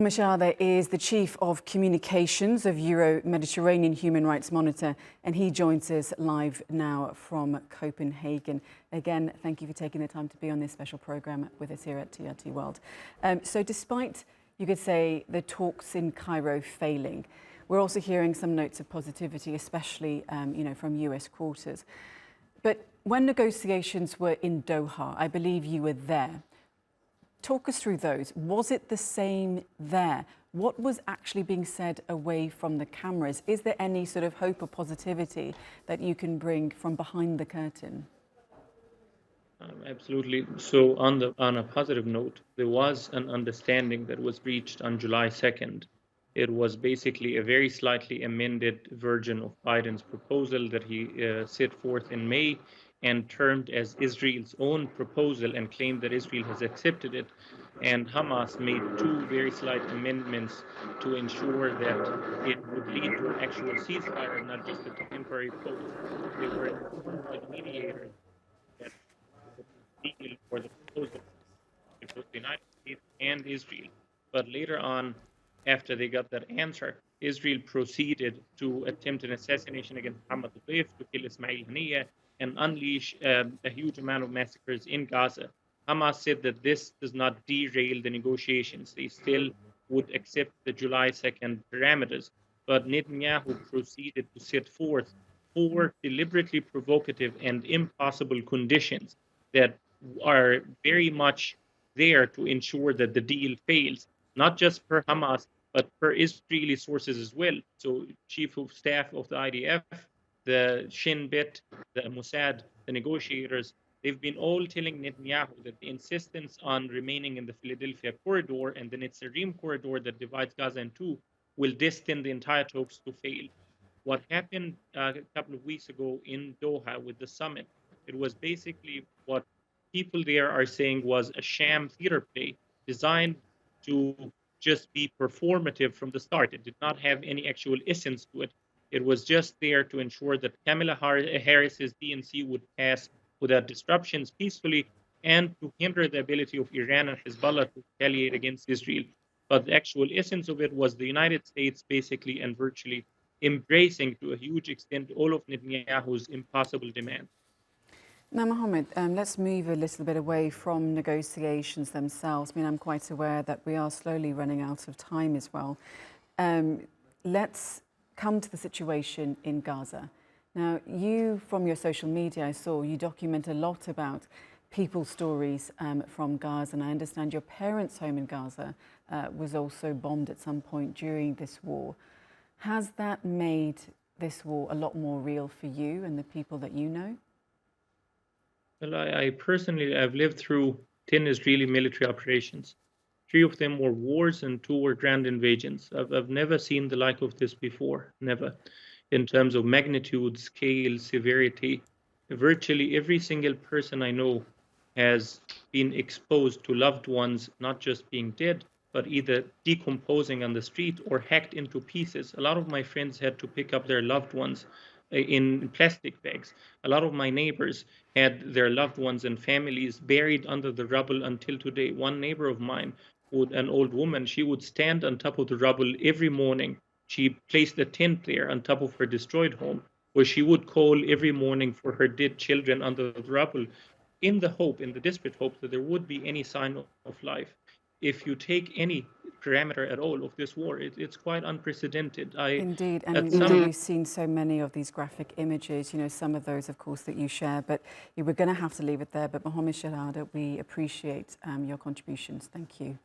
Shehada is the Chief of Communications of Euro-Mediterranean Human Rights Monitor, and he joins us live now from Copenhagen. Again, thank you for taking the time to be on this special programme with us here at TRT World. So despite, you could say, the talks in Cairo failing, we're also hearing some notes of positivity, especially from US quarters. But when negotiations were in Doha, I believe you were there. Talk us through those. Was it the same there? What was actually being said away from the cameras? Is there any sort of hope or positivity that you can bring from behind the curtain? Absolutely. So on a positive note, there was an understanding that was reached on July 2nd. It was basically a very slightly amended version of Biden's proposal that he set forth in May and termed as Israel's own proposal and claimed that Israel has accepted it. And Hamas made two very slight amendments to ensure that it would lead to an actual ceasefire, not just a temporary pause. They were informed by the mediators that the deal or the proposal it was the United States and Israel. But later on, after they got that answer, Israel proceeded to attempt an assassination against Muhammad al-Deif, to kill Ismail Haniyeh, and unleash a huge amount of massacres in Gaza. Hamas said that this does not derail the negotiations. They still would accept the July 2nd parameters. But Netanyahu proceeded to set forth four deliberately provocative and impossible conditions that are very much there to ensure that the deal fails, not just per Hamas, but per Israeli sources as well. So Chief of Staff of the IDF, the Shin Bet, the Mossad, the negotiators, they've been all telling Netanyahu that the insistence on remaining in the Philadelphia corridor and the Netzarim corridor that divides Gaza in two will destine the entire talks to fail. What happened a couple of weeks ago in Doha with the summit, it was basically what people there are saying was a sham theater play designed to just be performative from the start. It did not have any actual essence to it. It was just there to ensure that Kamala Harris's DNC would pass without disruptions peacefully and to hinder the ability of Iran and Hezbollah to retaliate against Israel. But the actual essence of it was the United States basically and virtually embracing to a huge extent all of Netanyahu's impossible demands. Now, Mohammed, let's move a little bit away from negotiations themselves. I mean, I'm quite aware that we are slowly running out of time as well. Let's come to the situation in Gaza. Now, you, from your social media, I saw you document a lot about people's stories from Gaza, and I understand your parents' home in Gaza was also bombed at some point during this war. Has that made this war a lot more real for you and the people that you know? Well, I personally, I've lived through 10 Israeli military operations. 3 of them were wars and 2 were grand invasions. I've never seen the like of this before, never. In terms of magnitude, scale, severity, virtually every single person I know has been exposed to loved ones not just being dead, but either decomposing on the street or hacked into pieces. A lot of my friends had to pick up their loved ones in plastic bags. A lot of my neighbors had their loved ones and families buried under the rubble until today. One neighbor of mine, an old woman, she would stand on top of the rubble every morning. She placed a tent there on top of her destroyed home, where she would call every morning for her dead children under the rubble, in the desperate hope that there would be any sign of life. If you take any parameter at all of this war, it's quite unprecedented. Indeed, and we've seen so many of these graphic images, some of those, of course, that you share, but we're going to have to leave it there. But Mohammed Shehada, we appreciate your contributions. Thank you.